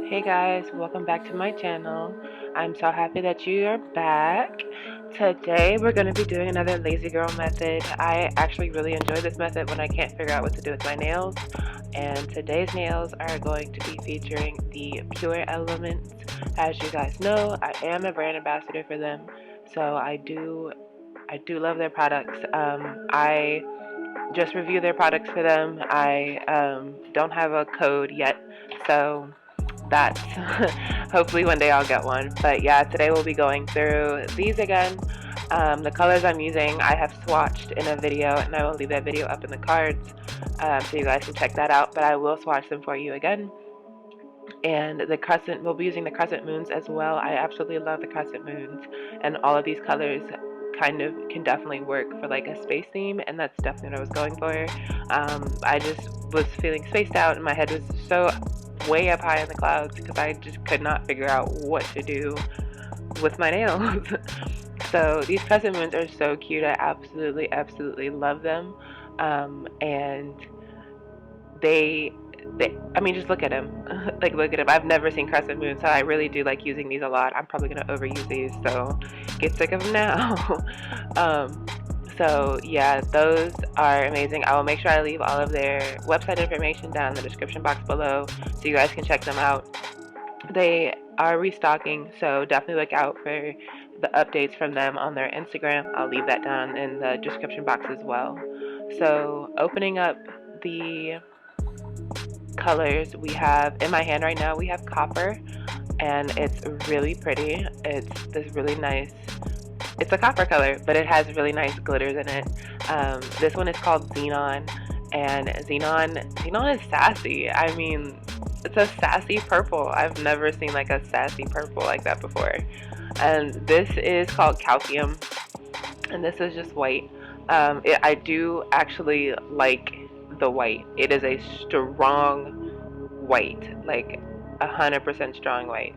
Hey guys, welcome back to my channel. I'm so happy that you are back. Today we're going to be doing another lazy girl method. I actually really enjoy this method when I can't figure out what to do with my nails. And today's nails are going to be featuring the Pure Elements. As you guys know, I am a brand ambassador for them. So I do love their products. I just review their products for them. I don't have a code yet, so that's hopefully one day I'll get one. But yeah, today we'll be going through these again. The colors I'm using I have swatched in a video, and I will leave that video up in the cards so you guys can check that out, but I will swatch them for you again. And the crescent, we'll be using the crescent moons as well. I absolutely love the crescent moons, and all of these colors kind of can definitely work for like a space theme, and that's definitely what I was going for. I just was feeling spaced out and my head was so way up high in the clouds because I just could not figure out what to do with my nails. So these crescent moons are so cute. I absolutely love them. And they I mean, just look at them. Like, look at them. I've never seen crescent moons, so I really do like using these a lot. I'm probably gonna overuse these, so get sick of them now. So yeah, those are amazing. I will make sure I leave all of their website information down in the description box below so you guys can check them out. They are restocking, so definitely look out for the updates from them on their Instagram. I'll leave that down in the description box as well. So opening up the colors we have in my hand right now, we have copper, and it's really pretty. It's this really nice, it's a copper color, but it has really nice glitters in it. This one is called Xenon, and Xenon is sassy. I mean, it's a sassy purple. I've never seen like a sassy purple like that before. And this is called Calcium, and this is just white. I do actually like the white. It is a strong white, like 100% strong white.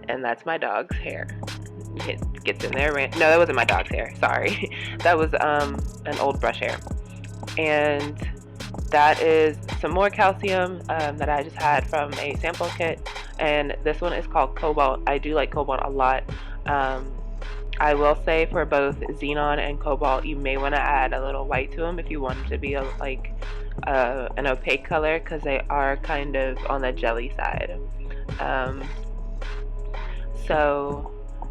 And that's my dog's hair. It gets in there. No, that wasn't my dog's hair. Sorry. That was an old brush hair. And that is some more calcium that I just had from a sample kit. And this one is called Cobalt. I do like Cobalt a lot. I will say for both Xenon and Cobalt, you may want to add a little white to them if you want them to be an opaque color, because they are kind of on the jelly side.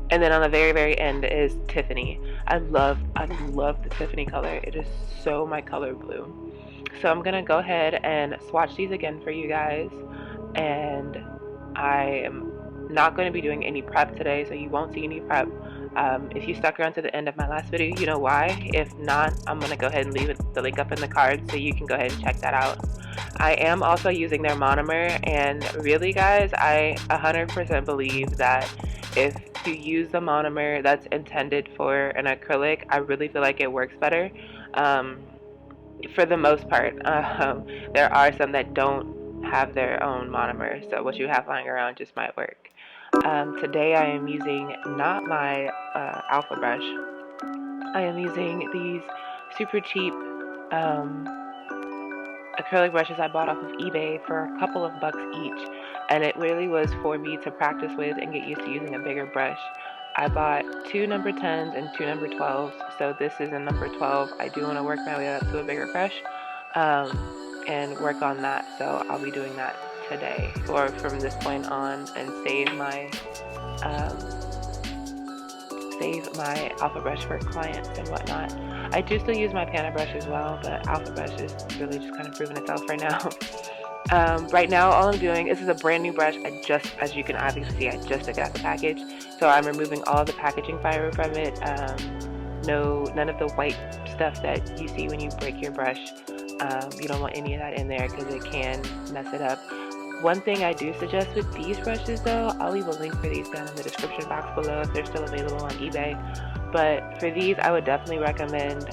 And then on the very end is Tiffany. I love the Tiffany color. It is so my color blue. So I'm gonna go ahead and swatch these again for you guys, and I am not going to be doing any prep today, so you won't see any prep. If you stuck around to the end of my last video, you know why. If not, I'm going to go ahead and leave the link up in the card so you can go ahead and check that out. I am also using their monomer, and really guys, I 100% believe that if you use the monomer that's intended for an acrylic, I really feel like it works better. For the most part, there are some that don't have their own monomer, so what you have lying around just might work. Today I am using not my alpha brush. I am using these super cheap acrylic brushes I bought off of eBay for a couple of bucks each, and it really was for me to practice with and get used to using a bigger brush. I bought 2 number 10s and 2 number 12s, so this is a number 12. I do want to work my way up to a bigger brush and work on that, so I'll be doing that today or from this point on, and save my alpha brush for clients and whatnot. I do still use my Pana brush as well, but alpha brush is really just kind of proving itself right now. Right now all I'm doing, this is a brand new brush. As you can obviously see, I just took it out the package, so I'm removing all of the packaging fiber from it. None of the white stuff that you see when you break your brush. You don't want any of that in there because it can mess it up. One thing I do suggest with these brushes though, I'll leave a link for these down in the description box below if they're still available on eBay, but for these I would definitely recommend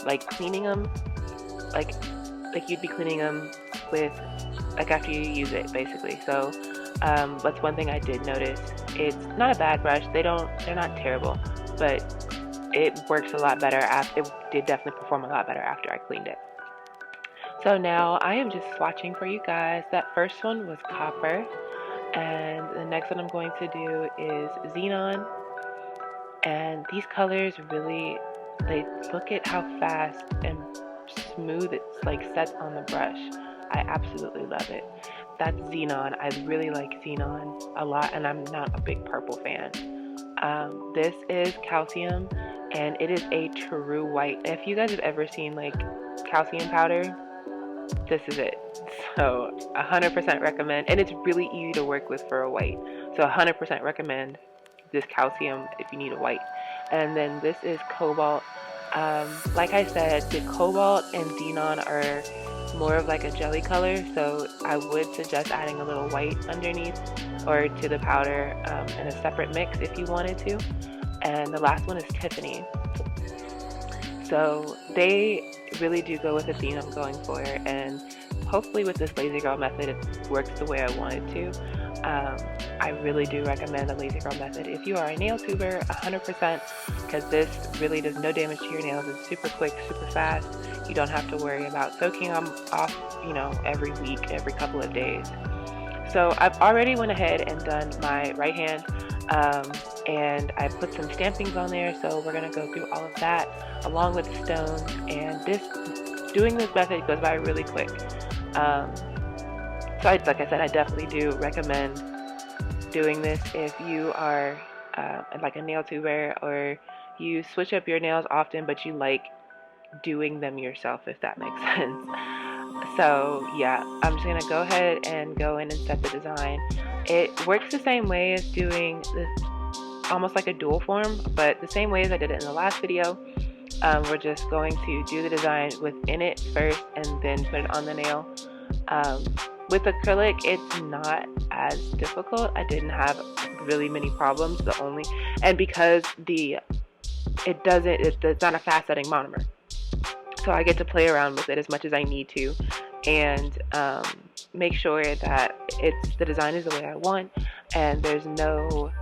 like cleaning them like you'd be cleaning them with, like, after you use it basically. So that's one thing I did notice. It's not a bad brush, they're not terrible, but it works a lot better it did definitely perform a lot better after I cleaned it. So now I am just swatching for you guys. That first one was copper, and the next one I'm going to do is xenon. And these colors really, they look at how fast and smooth it's like sets on the brush. I absolutely love it. That's xenon. I really like xenon a lot, and I'm not a big purple fan. This is calcium, and it is a true white. If you guys have ever seen like calcium powder, this is it. So 100% recommend, and it's really easy to work with for a white. So 100% recommend this calcium if you need a white. And then this is cobalt. Like I said, the cobalt and xenon are more of like a jelly color, so I would suggest adding a little white underneath or to the powder in a separate mix if you wanted to. And the last one is Tiffany. So they really do go with the theme I'm going for, and hopefully with this Lazy Girl method it works the way I want it to. I really do recommend the Lazy Girl method if you are a nail tuber, 100%, because this really does no damage to your nails. It's super quick, super fast. You don't have to worry about soaking them off, every week, every couple of days. So I've already went ahead and done my right hand, and I put some stampings on there, so we're going to go through all of that along with the stones. And doing this method goes by really quick. So like I said, I definitely do recommend doing this if you are like a nail tuber, or you switch up your nails often but you like doing them yourself, if that makes sense. So yeah, I'm just going to go ahead and go in and set the design. It works the same way as doing this, almost like a dual form, but the same way as I did it in the last video. We're just going to do the design within it first and then put it on the nail. With acrylic, it's not as difficult. I didn't have really many problems. And because it's not a fast setting monomer, so I get to play around with it as much as I need to, and make sure that the design is the way I want, and there's no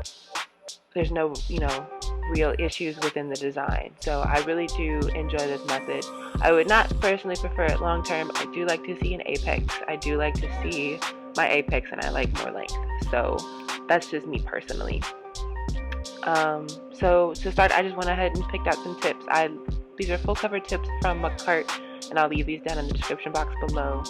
real issues within the design. So I really do enjoy this method. I would not personally prefer it long term. I do like to see an apex. I do like to see my apex, and I like more length. So that's just me personally. So to start, I just went ahead and picked out some tips. These are full cover tips from my cart, and I'll leave these down in the description box below.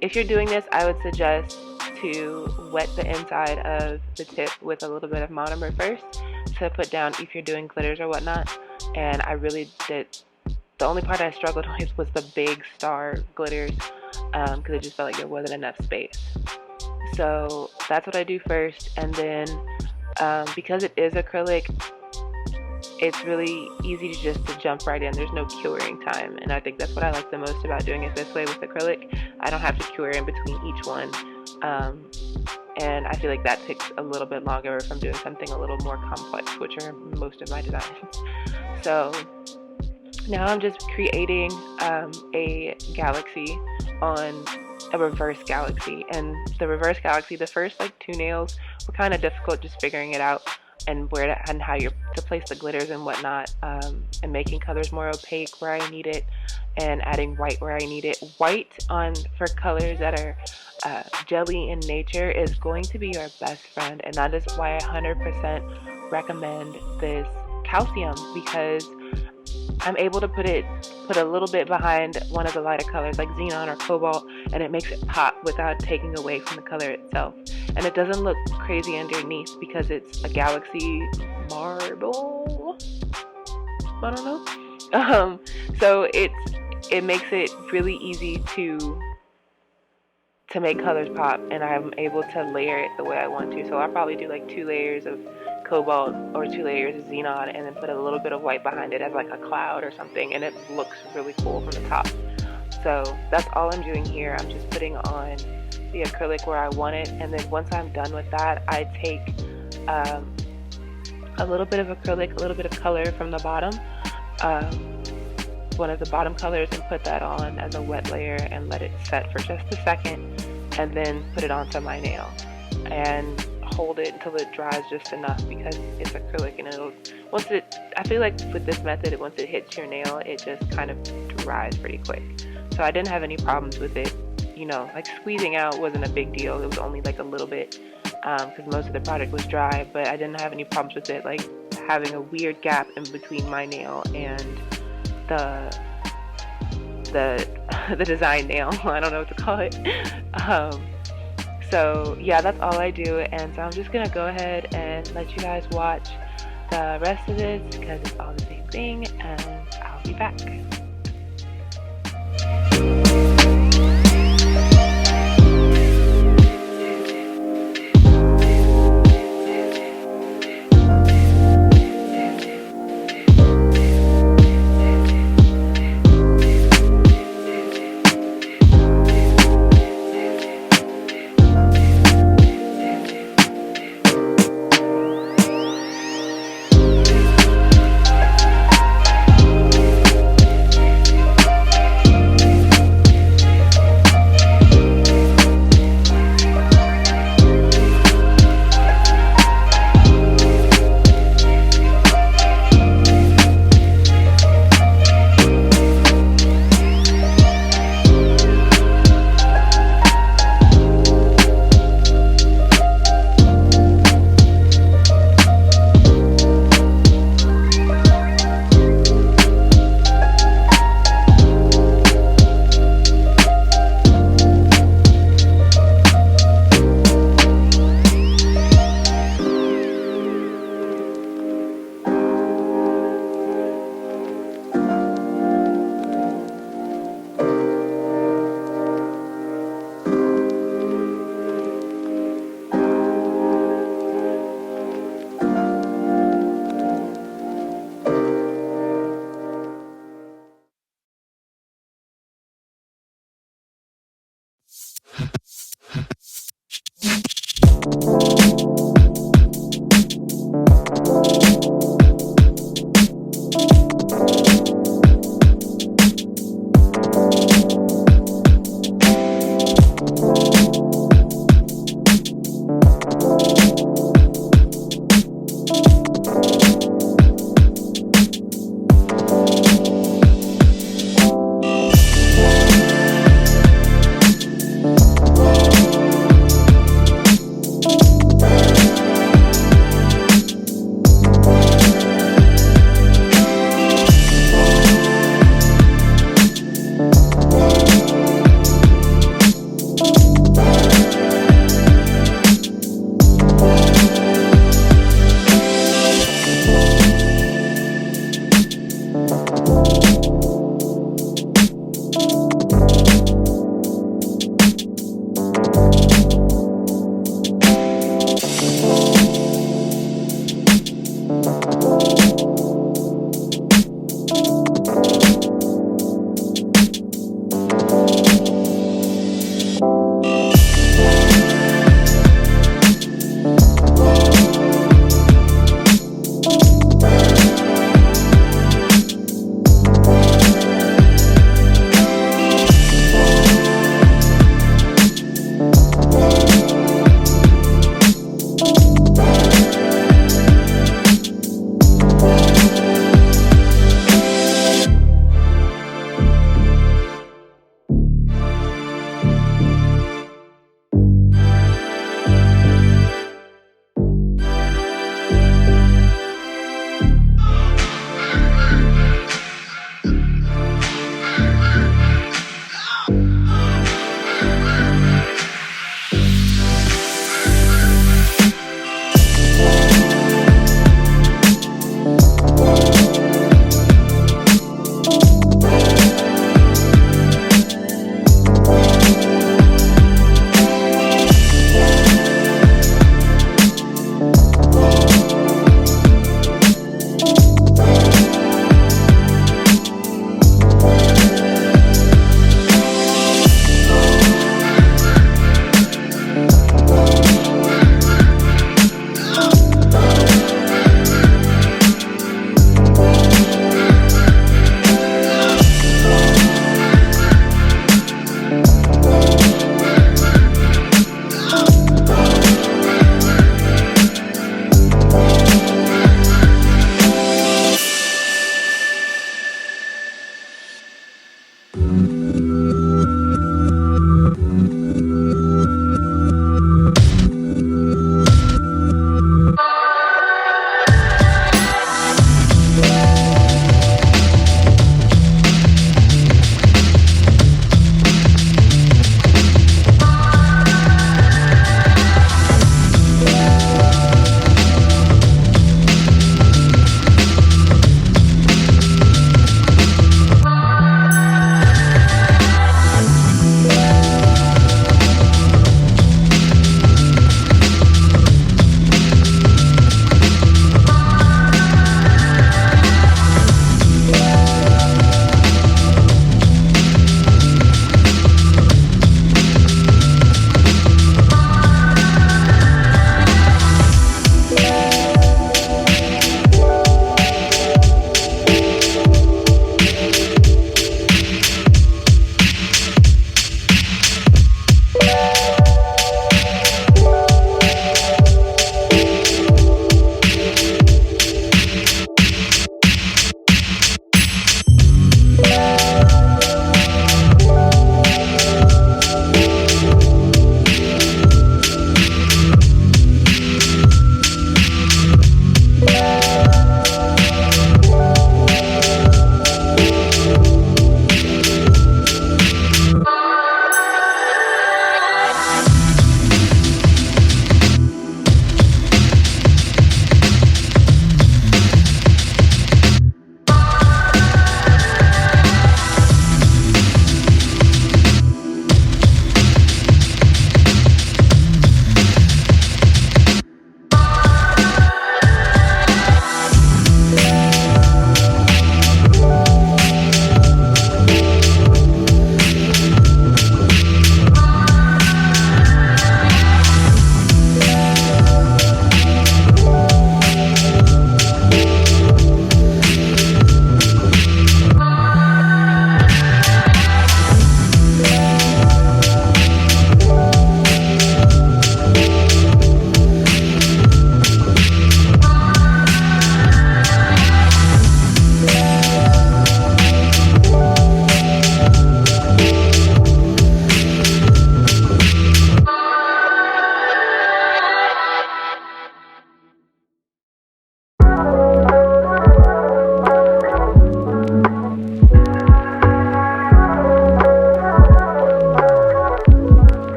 If you're doing this, I would suggest to wet the inside of the tip with a little bit of monomer first to put down if you're doing glitters or whatnot. And I really did. The only part I struggled with was the big star glitters, because it just felt like there wasn't enough space. So that's what I do first, and then because it is acrylic, it's really easy to jump right in. There's no curing time, and I think that's what I like the most about doing it this way with acrylic. I don't have to cure in between each one, and I feel like that takes a little bit longer if I'm doing something a little more complex, which are most of my designs. So now I'm just creating a galaxy on a reverse galaxy, and the reverse galaxy, the first like 2 nails were kind of difficult, just figuring it out and how to place the glitters and whatnot, and making colors more opaque where I need it, and adding white where I need it. White for colors that are jelly in nature is going to be your best friend, and that is why I 100% recommend this calcium, because I'm able to put a little bit behind one of the lighter colors like xenon or cobalt, and it makes it pop without taking away from the color itself. And it doesn't look crazy underneath because it's a galaxy marble. I don't know. So it makes it really easy to make colors pop, and I'm able to layer it the way I want to. So I'll probably do like 2 layers of cobalt or 2 layers of xenon, and then put a little bit of white behind it as like a cloud or something, and it looks really cool from the top. So that's all I'm doing here. I'm just putting on the acrylic where I want it, and then once I'm done with that, I take a little bit of acrylic, a little bit of color from the bottom, one of the bottom colors, and put that on as a wet layer and let it set for just a second, and then put it onto my nail. And hold it until it dries just enough, because it's acrylic and I feel like with this method, once it hits your nail, it just kind of dries pretty quick. So I didn't have any problems with it. Like squeezing out wasn't a big deal. It was only like a little bit, because most of the product was dry, but I didn't have any problems with it, like having a weird gap in between my nail and the the design nail. I don't know what to call it. So yeah, that's all I do, and so I'm just gonna go ahead and let you guys watch the rest of this because it's all the same thing, and I'll be back.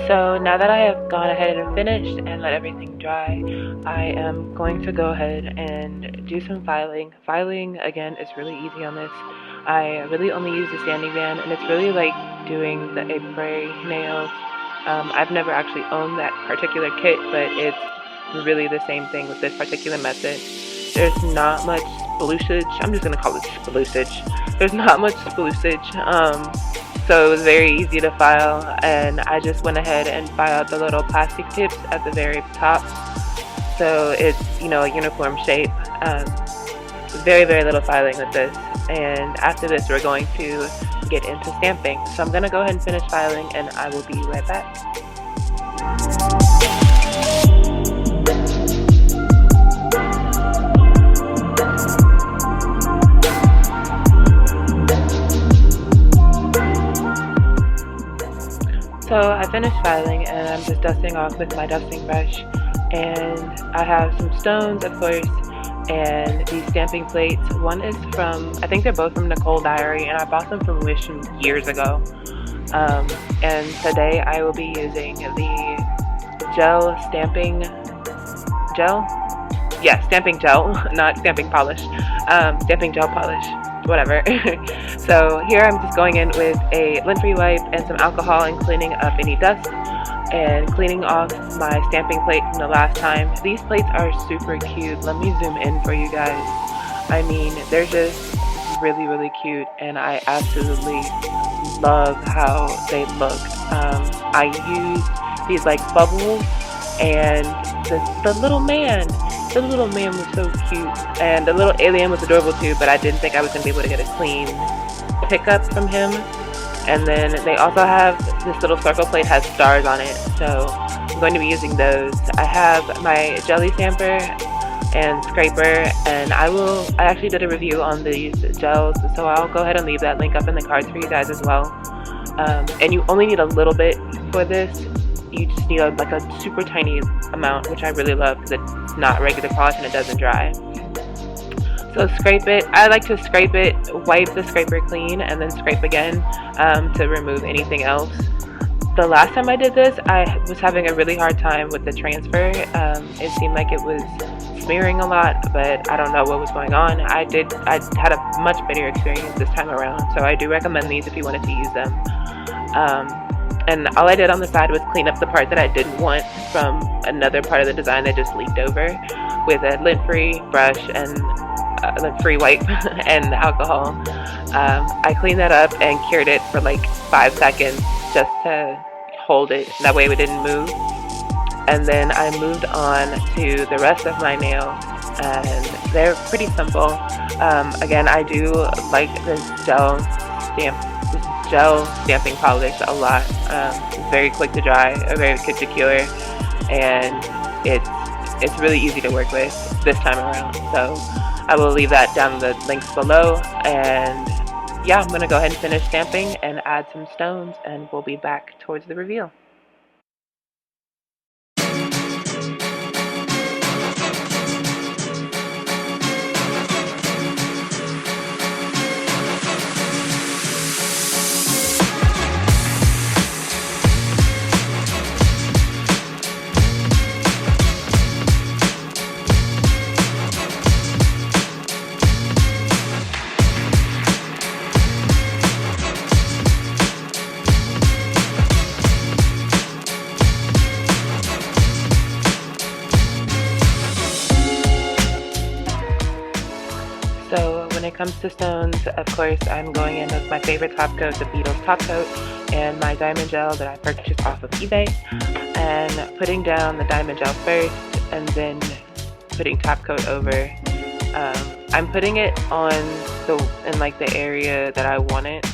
So now that I have gone ahead and finished and let everything dry, I am going to go ahead and do some filing. Filing, again, is really easy on this. I really only use the sanding band, and it's really like doing the apres nails. I've never actually owned that particular kit, but it's really the same thing with this particular method. There's not much sploosage. I'm just going to call it sploosage. There's not much sploosage. So it was very easy to file, and I just went ahead and filed the little plastic tips at the very top. So it's, a uniform shape. Very, very little filing with this. And after this, we're going to get into stamping. So I'm going to go ahead and finish filing, and I will be right back. So I finished filing, and I'm just dusting off with my dusting brush, and I have some stones, of course, and these stamping plates. One is from, I think they're both from Nicole Diary, and I bought them from Wish from years ago. And today I will be using the gel stamping gel. Yeah, stamping gel, not stamping polish. Stamping gel polish, whatever. So here I'm just going in with a lint-free wipe and some alcohol and cleaning up any dust and cleaning off my stamping plate from the last time. These plates are super cute. Let me zoom in for you guys. I mean, they're just really, really cute, and I absolutely love how they look. I use these like bubbles, and the little man was so cute, and the little alien was adorable too, but I didn't think I was going to be able to get a clean pickup from him. And then they also have this little circle plate, has stars on it, so I'm going to be using those. I have my jelly stamper and scraper, and I actually did a review on these gels, so I'll go ahead and leave that link up in the cards for you guys as well. And you only need a little bit for this. You just need like a super tiny amount, which I really love because it's not regular polish and it doesn't dry. So scrape it. I like to scrape it, wipe the scraper clean, and then scrape again to remove anything else. The last time I did this, I was having a really hard time with the transfer. It seemed like it was smearing a lot, but I don't know what was going on. I had a much better experience this time around, so I do recommend these if you wanted to use them. And all I did on the side was clean up the part that I didn't want from another part of the design that just leaked over with a lint-free brush and lint-free wipe and alcohol. I cleaned that up and cured it for like 5 seconds just to hold it. That way it didn't move. And then I moved on to the rest of my nails, and they're pretty simple. Again, I do like this gel stamping polish a lot. It's very quick to dry, very quick to cure, and it's really easy to work with this time around. So I will leave that down in the links below, and yeah, I'm going to go ahead and finish stamping and add some stones, and we'll be back towards the reveal. So when it comes to stones, of course, I'm going in with my favorite top coat, the Beatles top coat, and my diamond gel that I purchased off of eBay, and putting down the diamond gel first, and then putting top coat over. I'm putting it on in like the area that I want it.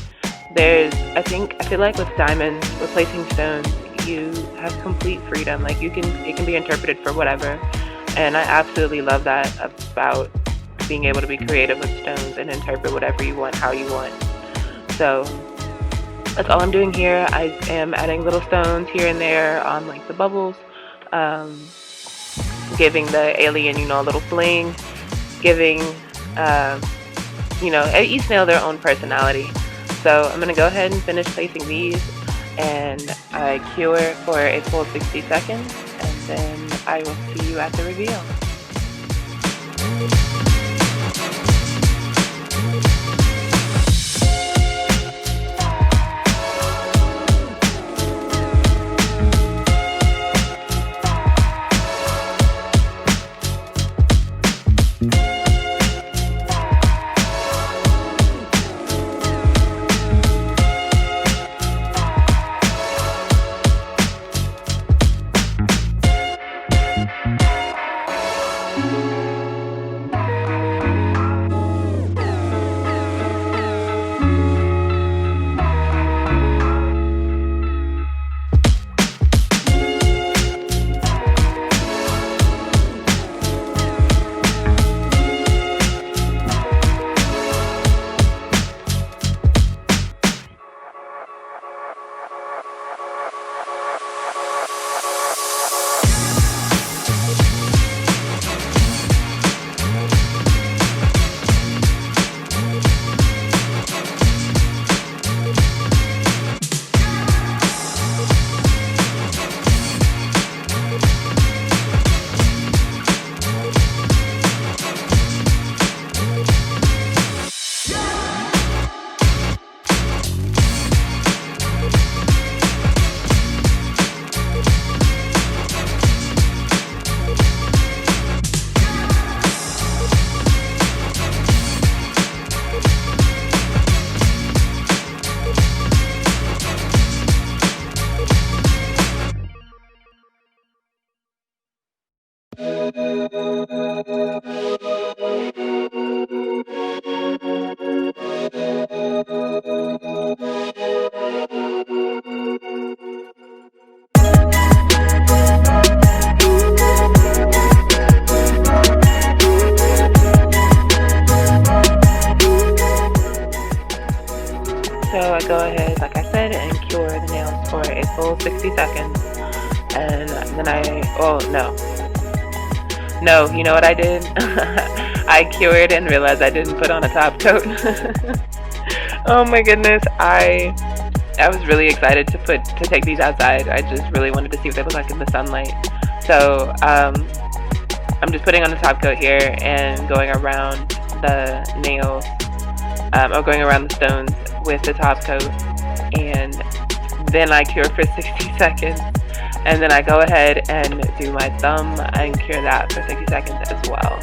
I feel like with diamonds, replacing stones, you have complete freedom. Like it can be interpreted for whatever, and I absolutely love that about being able to be creative with stones and interpret whatever you want, how you want. So that's all I'm doing here. I am adding little stones here and there on like the bubbles, giving the alien, a little fling, giving, each nail their own personality. So I'm going to go ahead and finish placing these, and I cure for a full 60 seconds, and then I will see you at the reveal. So I go ahead, like I said, and cure the nails for a full 60 seconds. And then no, you know what I did? I cured and realized I didn't put on a top coat. Oh my goodness, I was really excited to take these outside. I just really wanted to see what they look like in the sunlight. So I'm just putting on the top coat here and going around the nails, or going around the stones with the top coat, and then I cure for 60 seconds, and then I go ahead and do my thumb and cure that for 60 seconds as well.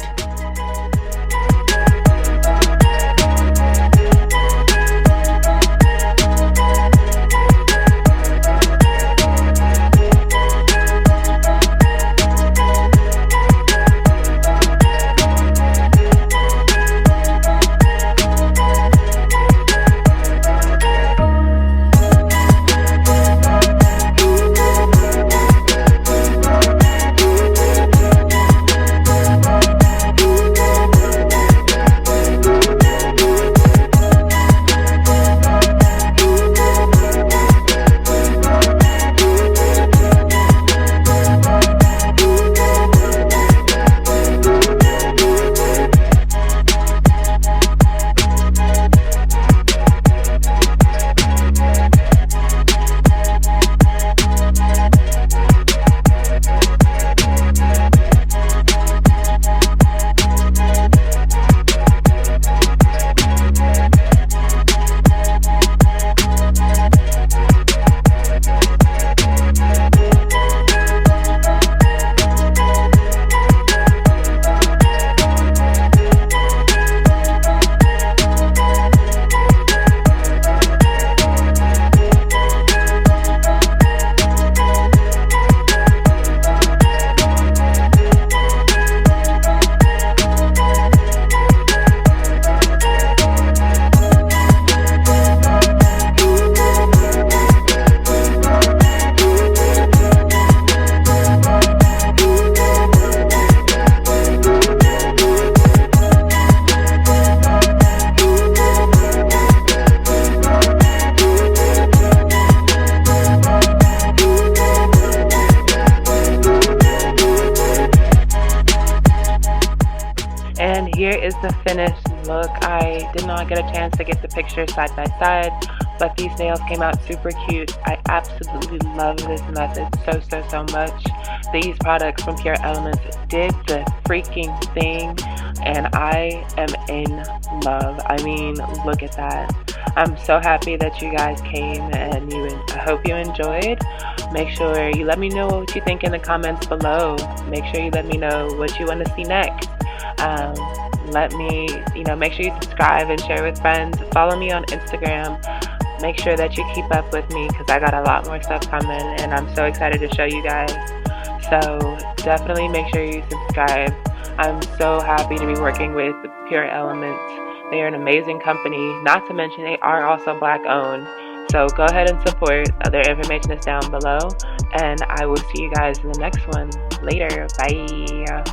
And here is the finished look. I did not get a chance to get the picture side by side, but these nails came out super cute. I absolutely love this method so much. These products from Pure Elements did the freaking thing, and I am in love. I mean, look at that. I'm so happy that you guys came, and I hope you enjoyed. Make sure you let me know what you think in the comments below. Make sure you let me know what you want to see next. Make sure you subscribe and share with friends. Follow me on Instagram. Make sure that you keep up with me because I got a lot more stuff coming, and I'm so excited to show you guys. So definitely make sure you subscribe. I'm so happy to be working with Pure Elements. They are an amazing company, not to mention they are also Black owned. So go ahead and support. Their information is down below, and I will see you guys in the next one. Later. Bye.